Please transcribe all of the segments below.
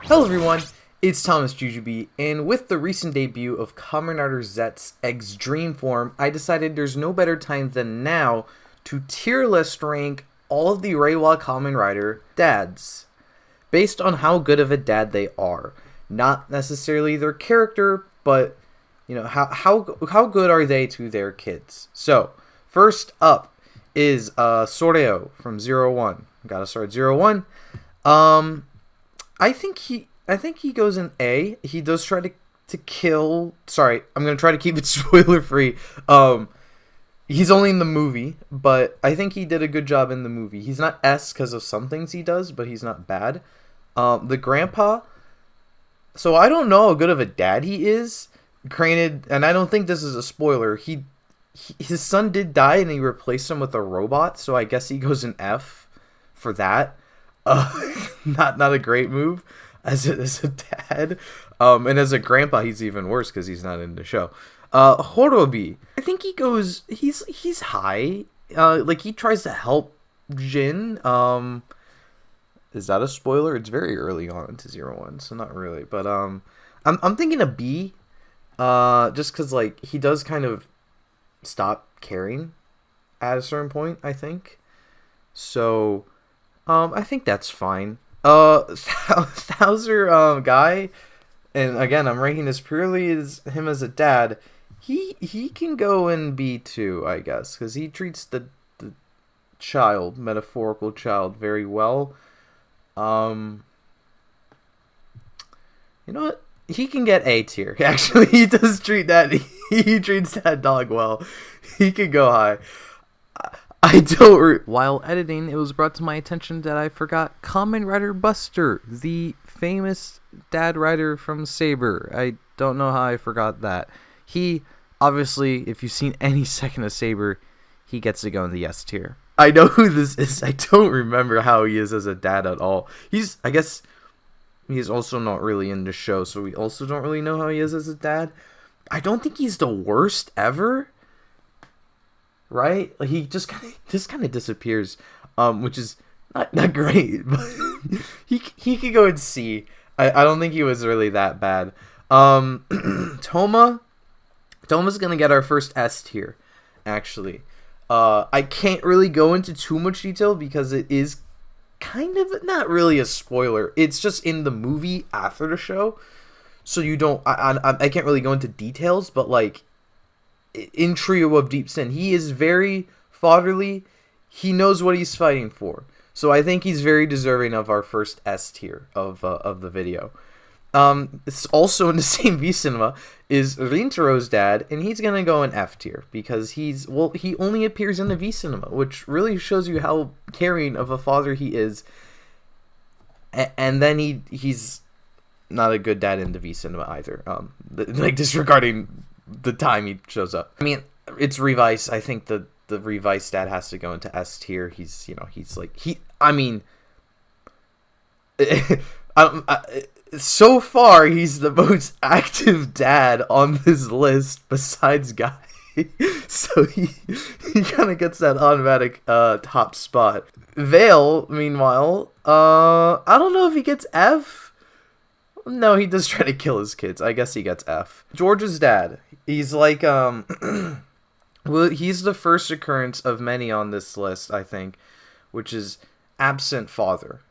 Hello everyone, it's thomasjujube, and with the recent debut of Kamen Rider ZEZTZ Exdream form, I decided there's no better time than now to tier list rank all of the Reiwa Kamen Rider dads, based on how good of a dad they are. Not necessarily their character, but you know how good are they to their kids. So first up is Soreo from 01. Gotta start 01. I think he goes in A. He does try to kill. Sorry, I'm gonna try to keep it spoiler free. He's only in the movie, but I think he did a good job in the movie. He's not S because of some things he does, but he's not bad. The grandpa. So I don't know how good of a dad he is. Granted, and I don't think this is a spoiler. His son did die, and he replaced him with a robot. So I guess he goes in F for that. Not a great move as a dad. And as a grandpa, he's even worse because he's not in the show. Horobi, I think he goes. He's high. Like he tries to help Jin. Is that a spoiler? It's very early on into 01, so not really. But I'm thinking a B. Just because like he does kind of stop caring at a certain point, I think. So I think that's fine. Thouser guy, and again I'm ranking this purely as him as a dad. He can go in B2, I guess, because he treats the child, metaphorical child, very well. You know what? He can get A tier. Actually, he does treat that. He treats that dog well. He could go high. I don't. While editing, it was brought to my attention that I forgot Kamen Rider Buster, the famous dad rider from Saber. I don't know how I forgot that. He, obviously, if you've seen any second of Saber, he gets to go in the S tier. I know who this is. I don't remember how he is as a dad at all. I guess, he's also not really in the show, so we also don't really know how he is as a dad. I don't think he's the worst ever. Right? Like he just kind of disappears, which is not great. But he could go in C. I don't think he was really that bad. Toma's gonna get our first S tier, actually. I can't really go into too much detail because it is kind of not really a spoiler. It's just in the movie after the show, so you don't. I can't really go into details, but like in Trio of Deep Sin, he is very fatherly. He knows what he's fighting for, so I think he's very deserving of our first S tier of the video. It's also in the same V cinema is Rintaro's dad, and he's gonna go in F tier because he only appears in the V cinema, which really shows you how caring of a father he is. And then he's not a good dad in the V cinema either. Like disregarding the time he shows up. I mean, it's Revice. I think the Revice dad has to go into S tier. He's so far, he's the most active dad on this list besides Guy. So he kind of gets that automatic top spot. Vale, meanwhile, I don't know if he gets F. No, he does try to kill his kids. I guess he gets F. George's dad. He's like, well, he's the first occurrence of many on this list, I think, which is absent father.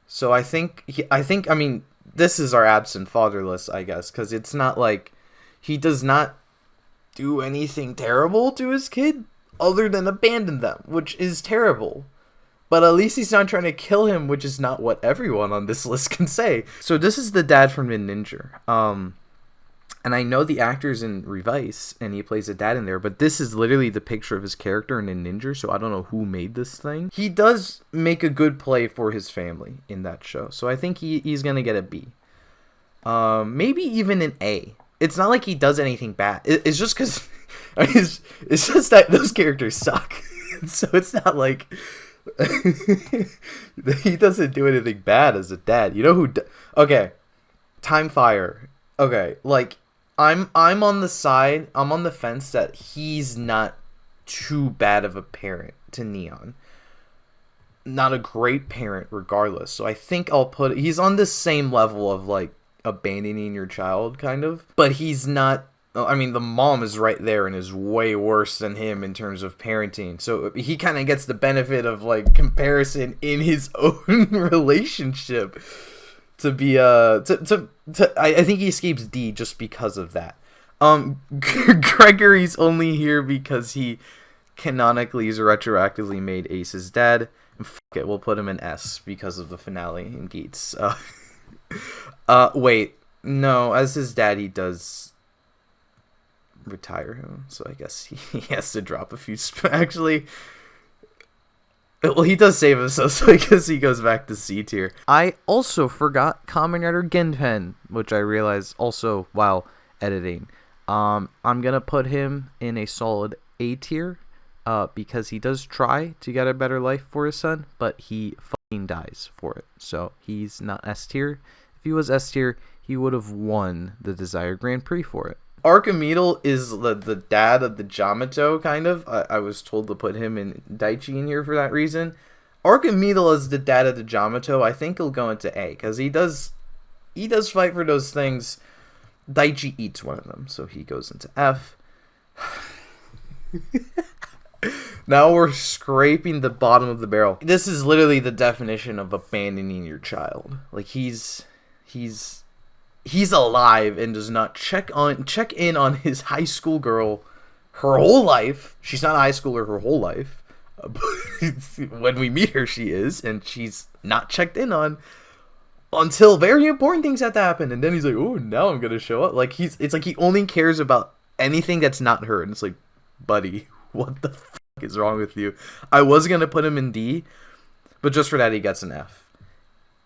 So I mean, this is our absent father list, I guess, because it's not like he does not do anything terrible to his kid other than abandon them, which is terrible. But at least he's not trying to kill him, which is not what everyone on this list can say. So this is the dad from the Ninja. And I know the actor's in Revice, and he plays a dad in there, but this is literally the picture of his character in a Ninja, so I don't know who made this thing. He does make a good play for his family in that show, so I think he's going to get a B. Maybe even an A. It's not like he does anything bad. It's just because... it's just that those characters suck. So it's not like... he doesn't do anything bad as a dad. You know who... Okay. Time Fire. Okay, like... I'm on the fence that he's not too bad of a parent to Neon. not a great parent regardless. So I think he's on the same level of like abandoning your child kind of, but he's not. I mean, the mom is right there and is way worse than him in terms of parenting. So he kind of gets the benefit of like comparison in his own relationship. I think he escapes D just because of that. Gregory's only here because he canonically is retroactively made Ace's dad. And fuck it, we'll put him in S because of the finale in Geats. Wait, no, as his dad he does retire him, so I guess he has to drop a few actually. Well, he does save himself, so I guess he goes back to C tier. I also forgot Kamen Rider Genpen, which I realized also while editing. I'm gonna put him in a solid A tier, because he does try to get a better life for his son, but he fucking dies for it. So he's not S tier. If he was S tier, he would have won the Desire Grand Prix for it. Archimedal is the dad of the Jamato, kind of. I was told to put him in Daichi in here for that reason. Archimedal is the dad of the Jamato. I think he'll go into A, because he does fight for those things. Daichi eats one of them, so he goes into F. Now we're scraping the bottom of the barrel. This is literally the definition of abandoning your child. Like, he's alive and does not check in on his high school girl her whole life. She's not a high schooler her whole life. When we meet her, she is, and she's not checked in on until very important things have to happen. And then he's like, oh, now I'm gonna show up. Like, it's like he only cares about anything that's not her. And it's like, buddy, what the fuck is wrong with you? I was gonna put him in D, but just for that he gets an F.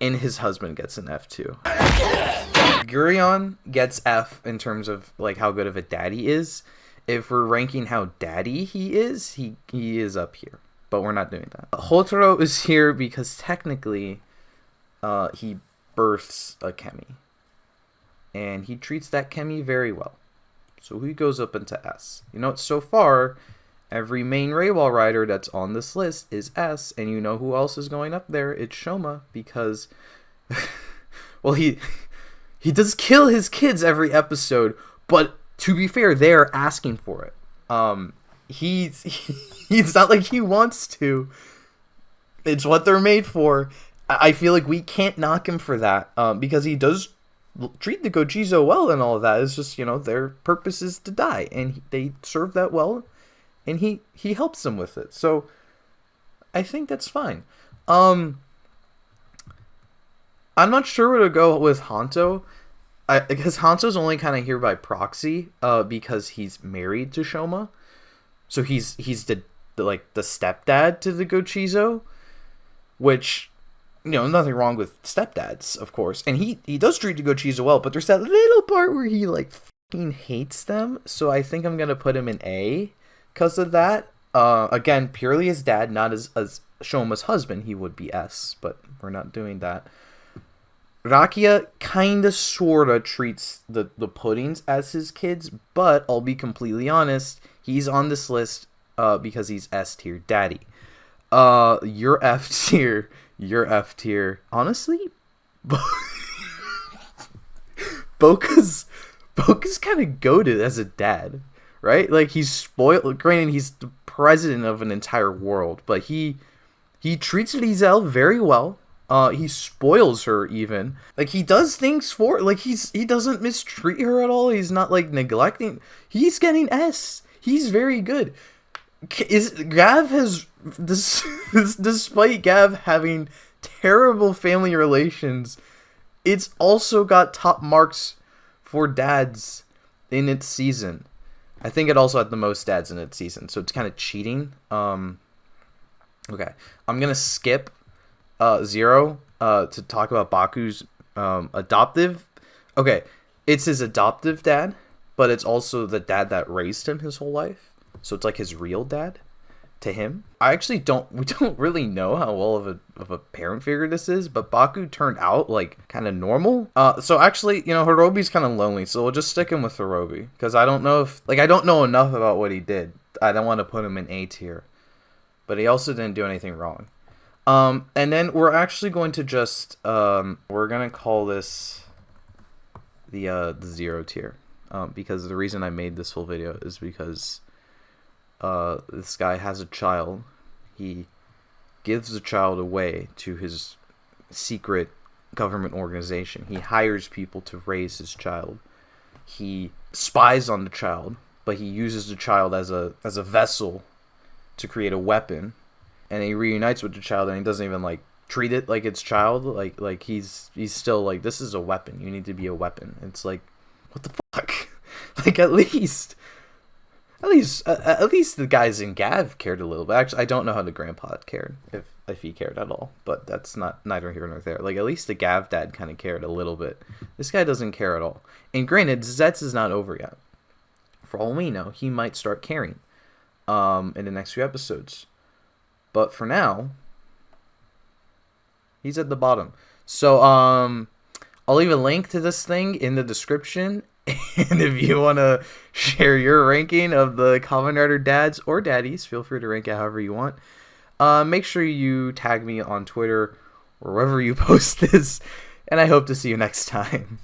And his husband gets an F too. Gurion gets F in terms of like how good of a dad he is. If we're ranking how daddy he is up here. But we're not doing that. Hotaro is here because technically he births a Kemi. And he treats that Kemi very well. So he goes up into S. You know, so far, every main Reiwa rider that's on this list is S. And you know who else is going up there? It's Shoma, because well, he does kill his kids every episode, but to be fair, they're asking for it. He's not like he wants to. It's what they're made for. I feel like we can't knock him for that, because he does treat the Gochizo well and all of that. It's just, you know, their purpose is to die, and they serve that well, and he helps them with it. So I think that's fine. I'm not sure where to go with Hanto. Because Hanto's only kind of here by proxy, because he's married to Shoma. So he's the stepdad to the Gochizo, which, you know, nothing wrong with stepdads, of course. And he does treat the Gochizo well, but there's that little part where he like fucking hates them. So I think I'm gonna put him in A because of that. Again, purely as dad, not as Shoma's husband. He would be S, but we're not doing that. Rakia kinda sorta treats the puddings as his kids, but I'll be completely honest, he's on this list because he's S tier daddy. You're F tier. You're F tier. Honestly, Boka's kind of goated as a dad, right? Like, he's spoiled. Granted, he's the president of an entire world, but he treats Lizelle very well. He spoils her even. Like, he does things for, like, he doesn't mistreat her at all. He's not like neglecting. He's getting S. He's very good. Gav has despite Gav having terrible family relations, it's also got top marks for dads in its season. I think it also had the most dads in its season, so it's kind of cheating. Okay, I'm gonna skip 0 to talk about Baku's adoptive. Okay, it's his adoptive dad, but it's also the dad that raised him his whole life. So it's like his real dad to him. We don't really know how well of a parent figure this is, but Baku turned out like kind of normal. So actually, you know, Hirobi's kind of lonely, so we'll just stick him with Hirobi, because I don't know enough about what he did. I don't want to put him in A tier, but he also didn't do anything wrong. And then we're actually going to just we're gonna call this the 0 tier, because the reason I made this whole video is because this guy has a child. He gives the child away to his secret government organization. He hires people to raise his child. He spies on the child, but he uses the child as a vessel to create a weapon. And he reunites with the child, and he doesn't even like treat it like it's child. Like he's still like, this is a weapon. You need to be a weapon. It's like, what the fuck? Like at least the guys in Gav cared a little bit. Actually, I don't know how the grandpa cared, if he cared at all. But that's neither here nor there. Like at least the Gav dad kind of cared a little bit. This guy doesn't care at all. And granted, ZEZTZ is not over yet. For all we know, he might start caring in the next few episodes. But for now, he's at the bottom. So I'll leave a link to this thing in the description. And if you want to share your ranking of the Kamen Rider dads or daddies, feel free to rank it however you want. Make sure you tag me on Twitter or wherever you post this. And I hope to see you next time.